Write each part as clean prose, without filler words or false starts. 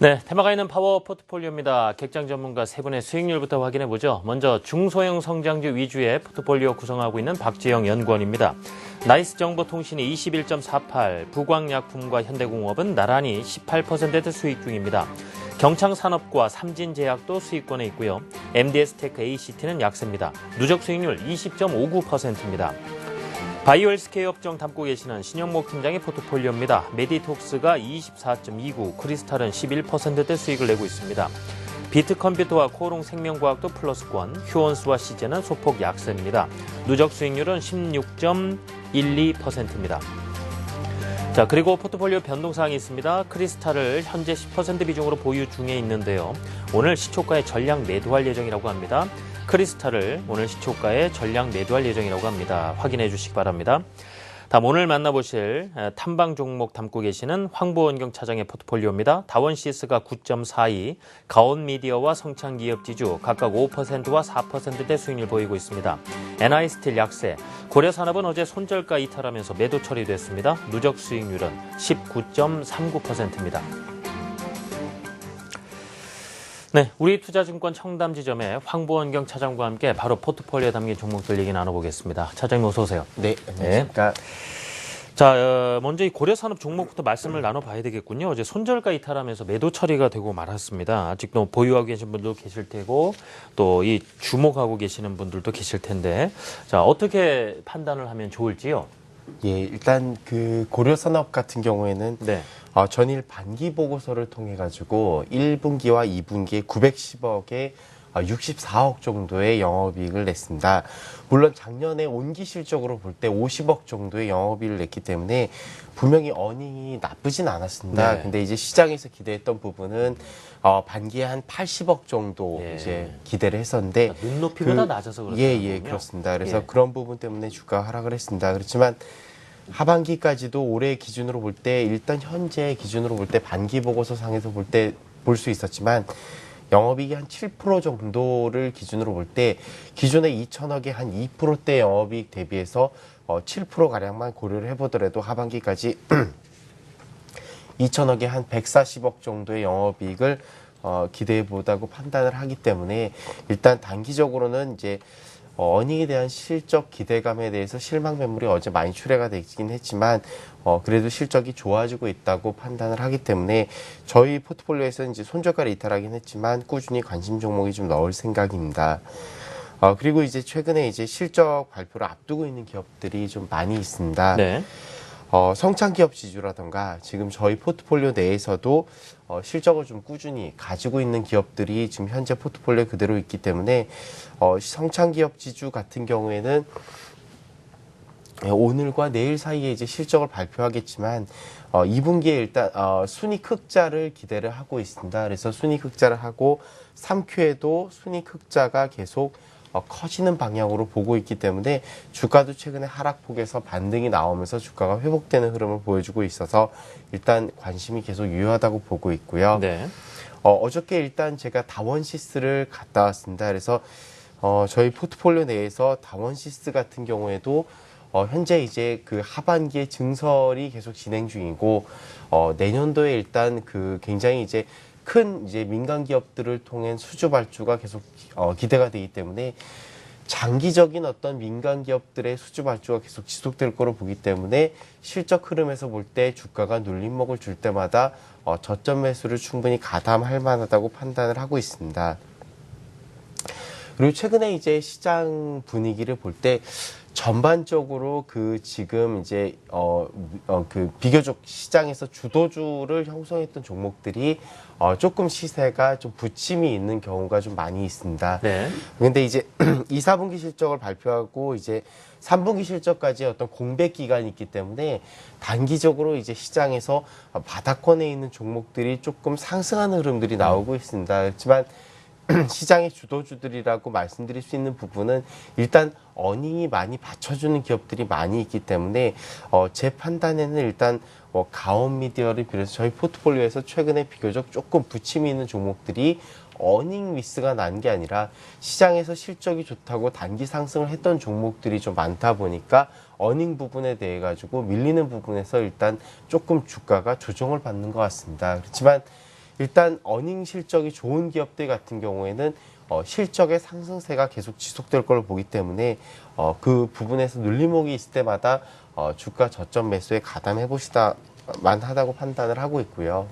네, 테마가 있는 파워 포트폴리오입니다. 객장 전문가 세 분의 수익률부터 확인해보죠. 먼저 중소형 성장주 위주의 포트폴리오 구성하고 있는 박지영 연구원입니다. 나이스정보통신이 21.48, 부광약품과 현대공업은 나란히 18%대 수익 중입니다. 경창산업과 삼진제약도 수익권에 있고요. MDS테크 ACT는 약세입니다. 누적 수익률 20.59%입니다. 바이오 헬스케어 업종 담고 계시는 신영목 팀장의 포트폴리오입니다. 메디톡스가 24.29, 크리스탈은 11%대 수익을 내고 있습니다. 비트컴퓨터와 코오롱 생명과학도 플러스권, 휴원스와 시제는 소폭 약세입니다. 누적 수익률은 16.12%입니다. 자, 그리고 포트폴리오 변동사항이 있습니다. 크리스탈을 현재 10% 비중으로 보유 중에 있는데요. 오늘 시초가에 전량 매도할 예정이라고 합니다. 크리스탈을 오늘 시초가에 전량 매도할 예정이라고 합니다. 확인해 주시기 바랍니다. 다음 오늘 만나보실 탐방 종목 담고 계시는 황보원경 차장의 포트폴리오입니다. 다원시스가 9.42, 가온미디어와 성창기업지주 각각 5%와 4%대 수익률 보이고 있습니다. NI스틸 약세, 고려산업은 어제 손절가 이탈하면서 매도 처리됐습니다. 누적 수익률은 19.39%입니다. 네, 우리투자증권 청담지점의 황보원경 차장과 함께 바로 포트폴리오에 담긴 종목들 얘기 나눠보겠습니다. 차장님 어서 오세요. 네, 안녕하십니까. 자, 먼저 이 고려산업 종목부터 말씀을 나눠봐야 되겠군요. 어제 손절가 이탈하면서 매도 처리가 되고 말았습니다. 아직도 보유하고 계신 분도 계실 테고 또 이 주목하고 계시는 분들도 계실 텐데, 자, 어떻게 판단을 하면 좋을지요? 예, 일단 그 고려산업 같은 경우에는 네. 전일 반기 보고서를 통해 가지고 1분기와 2분기에 910억에 64억 정도의 영업이익을 냈습니다. 물론 작년에 온기 실적으로 볼 때 50억 정도의 영업이익을 냈기 때문에 분명히 어닝이 나쁘진 않았습니다. 네. 근데 이제 시장에서 기대했던 부분은 반기에 한 80억 정도 예. 이제 기대를 했었는데 눈높이보다 낮아서 그렇죠. 예, 그렇습니다. 그래서 예. 그런 부분 때문에 주가 하락을 했습니다. 그렇지만 하반기까지도 올해 기준으로 볼 때 일단 현재 기준으로 볼 때 반기 보고서 상에서 볼 때 볼 수 있었지만 영업이익이 한 7% 정도를 기준으로 볼 때 기존에 2천억에 한 2%대 영업이익 대비해서 7%가량만 고려를 해보더라도 하반기까지 2천억에 한 140억 정도의 영업이익을 기대해 보다고 판단을 하기 때문에 일단 단기적으로는 이제 어닝에 대한 실적 기대감에 대해서 실망 매물이 어제 많이 출회가 되긴 했지만 그래도 실적이 좋아지고 있다고 판단을 하기 때문에 저희 포트폴리오에서는 이제 손절가를 이탈하긴 했지만 꾸준히 관심 종목이 좀 넣을 생각입니다. 그리고 이제 최근에 이제 실적 발표를 앞두고 있는 기업들이 좀 많이 있습니다. 네. 성창기업 지주라던가 지금 저희 포트폴리오 내에서도 실적을 좀 꾸준히 가지고 있는 기업들이 지금 현재 포트폴리오에 그대로 있기 때문에 성창기업 지주 같은 경우에는 오늘과 내일 사이에 이제 실적을 발표하겠지만 2분기에 일단 순이익 흑자를 기대를 하고 있습니다. 그래서 순이익 흑자를 하고 3Q에도 순이익 흑자가 계속 커지는 방향으로 보고 있기 때문에 주가도 최근에 하락폭에서 반등이 나오면서 주가가 회복되는 흐름을 보여주고 있어서 일단 관심이 계속 유효하다고 보고 있고요. 네. 어저께 일단 제가 다원시스를 갔다 왔습니다. 그래서 저희 포트폴리오 내에서 다원시스 같은 경우에도 현재 이제 그 하반기에 증설이 계속 진행 중이고 내년도에 일단 그 굉장히 이제 큰 이제 민간 기업들을 통한 수주 발주가 계속 기대가 되기 때문에 장기적인 어떤 민간 기업들의 수주 발주가 계속 지속될 거로 보기 때문에 실적 흐름에서 볼 때 주가가 눌림목을 줄 때마다 저점 매수를 충분히 가담할 만하다고 판단을 하고 있습니다. 그리고 최근에 이제 시장 분위기를 볼 때 전반적으로 그 지금 이제 그 비교적 시장에서 주도주를 형성했던 종목들이 조금 시세가 좀 부침이 있는 경우가 좀 많이 있습니다. 네. 근데 이제 2, 4분기 실적을 발표하고 이제 3분기 실적까지 어떤 공백 기간이 있기 때문에 단기적으로 이제 시장에서 바닥권에 있는 종목들이 조금 상승하는 흐름들이 나오고 있습니다. 그렇지만 시장의 주도주들이라고 말씀드릴 수 있는 부분은 일단 어닝이 많이 받쳐주는 기업들이 많이 있기 때문에 제 판단에는 일단 가온미디어를 비롯해서 저희 포트폴리오에서 최근에 비교적 조금 부침이 있는 종목들이 어닝 미스가 난 게 아니라 시장에서 실적이 좋다고 단기 상승을 했던 종목들이 좀 많다 보니까 어닝 부분에 대해 가지고 밀리는 부분에서 일단 조금 주가가 조정을 받는 것 같습니다. 그렇지만 일단 어닝 실적이 좋은 기업들 같은 경우에는 실적의 상승세가 계속 지속될 걸로 보기 때문에 그 부분에서 눌림목이 있을 때마다 주가 저점 매수에 가담해 보시다만 하다고 판단을 하고 있고요.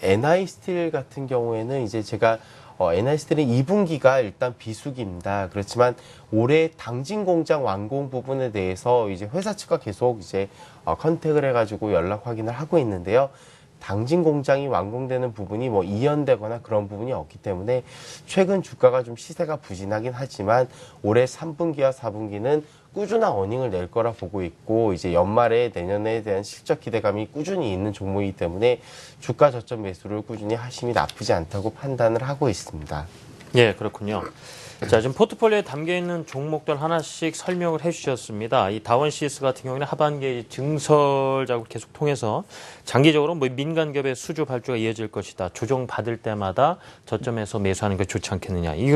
NI스틸 같은 경우에는 이제 제가 NI스틸은 2분기가 일단 비수기입니다. 그렇지만 올해 당진 공장 완공 부분에 대해서 이제 회사 측과 계속 이제 컨택을 해가지고 연락 확인을 하고 있는데요. 당진 공장이 완공되는 부분이 뭐 이연되거나 그런 부분이 없기 때문에 최근 주가가 좀 시세가 부진하긴 하지만 올해 3분기와 4분기는 꾸준한 어닝을 낼 거라 보고 있고 이제 연말에 내년에 대한 실적 기대감이 꾸준히 있는 종목이기 때문에 주가 저점 매수를 꾸준히 하심이 나쁘지 않다고 판단을 하고 있습니다. 예, 그렇군요. 자, 지금 포트폴리오에 담겨 있는 종목들 하나씩 설명을 해주셨습니다. 이 다원 CS 같은 경우는 하반기 증설 작업을 계속 통해서 장기적으로 뭐 민간 기업의 수주 발주가 이어질 것이다. 조정 받을 때마다 저점에서 매수하는 게 좋지 않겠느냐. 이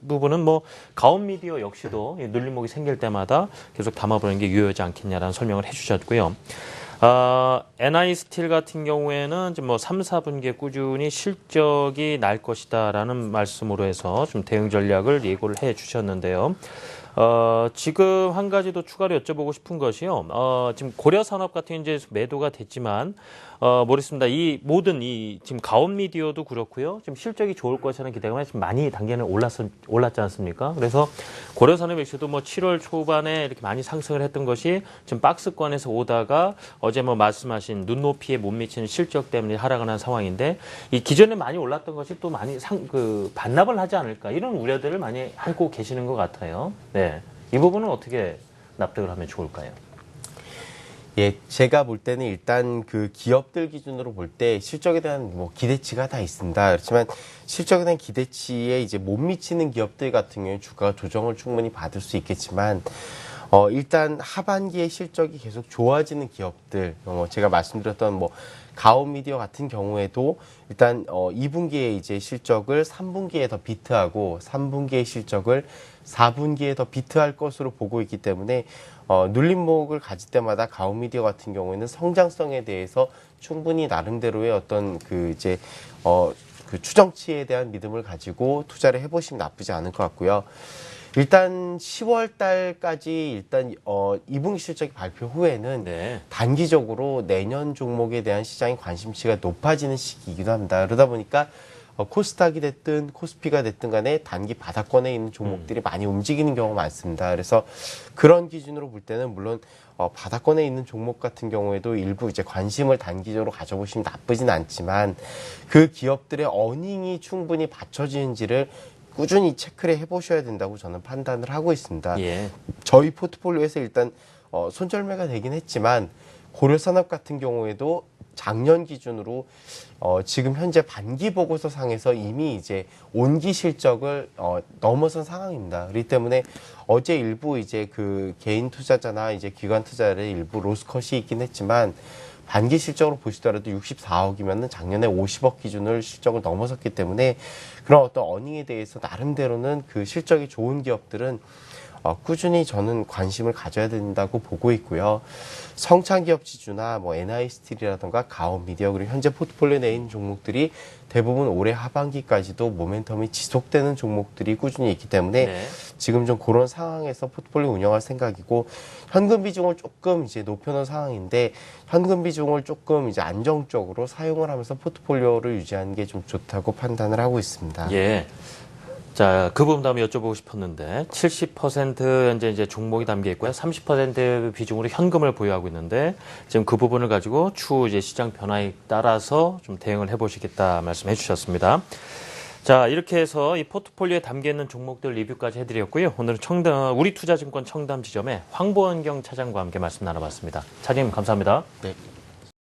부분은 뭐 가온 미디어 역시도 눌림목이 생길 때마다 계속 담아보는 게 유효하지 않겠냐라는 설명을 해주셨고요. NI스틸 같은 경우에는 이제 뭐 3, 4분기에 꾸준히 실적이 날 것이다라는 말씀으로 해서 좀 대응 전략을 예고를 해 주셨는데요. 지금 한 가지 더 추가로 여쭤보고 싶은 것이요. 지금 고려산업 같은 이제 매도가 됐지만, 모르겠습니다. 이 모든 지금 가온 미디어도 그렇고요. 지금 실적이 좋을 것이라는 기대감이 지금 많이 단계는 올랐지 않습니까? 그래서 고려산업 역시도 뭐 7월 초반에 이렇게 많이 상승을 했던 것이 지금 박스권에서 오다가 어제 뭐 말씀하신 눈높이에 못 미치는 실적 때문에 하락을 한 상황인데 이 기존에 많이 올랐던 것이 또 많이 반납을 하지 않을까 이런 우려들을 많이 하고 계시는 것 같아요. 네. 이 부분은 어떻게 납득을 하면 좋을까요? 예, 제가 볼 때는 일단 그 기업들 기준으로 볼 때 실적에 대한 뭐 기대치가 다 있습니다. 그렇지만 실적에 대한 기대치에 이제 못 미치는 기업들 같은 경우에 주가가 조정을 충분히 받을 수 있겠지만 일단 하반기에 실적이 계속 좋아지는 기업들, 제가 말씀드렸던 뭐 가온미디어 같은 경우에도 일단 2분기에 이제 실적을 3분기에 더 비트하고 3분기의 실적을 4분기에 더 비트할 것으로 보고 있기 때문에 눌림목을 가질 때마다 가온미디어 같은 경우에는 성장성에 대해서 충분히 나름대로의 어떤 그 이제 그 추정치에 대한 믿음을 가지고 투자를 해보시면 나쁘지 않을 것 같고요. 일단 10월 달까지 일단 2분기 실적 발표 후에는 네. 단기적으로 내년 종목에 대한 시장의 관심치가 높아지는 시기이기도 합니다. 그러다 보니까 코스닥이 됐든 코스피가 됐든 간에 단기 바닥권에 있는 종목들이 많이 움직이는 경우가 많습니다. 그래서 그런 기준으로 볼 때는 물론 바닥권에 있는 종목 같은 경우에도 일부 이제 관심을 단기적으로 가져보시면 나쁘진 않지만 그 기업들의 어닝이 충분히 받쳐지는지를 꾸준히 체크를 해보셔야 된다고 저는 판단을 하고 있습니다. 예. 저희 포트폴리오에서 일단 손절매가 되긴 했지만 고려산업 같은 경우에도 작년 기준으로 지금 현재 반기 보고서 상에서 이미 이제 온기 실적을 넘어선 상황입니다. 그렇기 때문에 어제 일부 이제 그 개인 투자자나 이제 기관 투자자의 일부 로스컷이 있긴 했지만 반기 실적으로 보시더라도 64억이면은 작년에 50억 기준을 실적을 넘어섰기 때문에 그런 어떤 어닝에 대해서 나름대로는 그 실적이 좋은 기업들은 꾸준히 저는 관심을 가져야 된다고 보고 있고요. 성창기업 지주나 뭐 NI스틸이라든가 가온미디어 그리고 현재 포트폴리오에 내어 있는 종목들이 대부분 올해 하반기까지도 모멘텀이 지속되는 종목들이 꾸준히 있기 때문에 네. 지금 좀 그런 상황에서 포트폴리오 운영할 생각이고 현금 비중을 조금 이제 높여놓은 상황인데 현금 비중을 조금 이제 안정적으로 사용을 하면서 포트폴리오를 유지하는 게 좀 좋다고 판단을 하고 있습니다. 예. 자, 그 부분 다음에 여쭤보고 싶었는데 70% 현재 이제 종목이 담겨 있고요. 30% 비중으로 현금을 보유하고 있는데 지금 그 부분을 가지고 추후 이제 시장 변화에 따라서 좀 대응을 해보시겠다 말씀해 주셨습니다. 자, 이렇게 해서 이 포트폴리오에 담겨 있는 종목들 리뷰까지 해드렸고요. 오늘은 우리투자증권 청담 지점의 황보은경 차장과 함께 말씀 나눠봤습니다. 차장님 감사합니다. 네.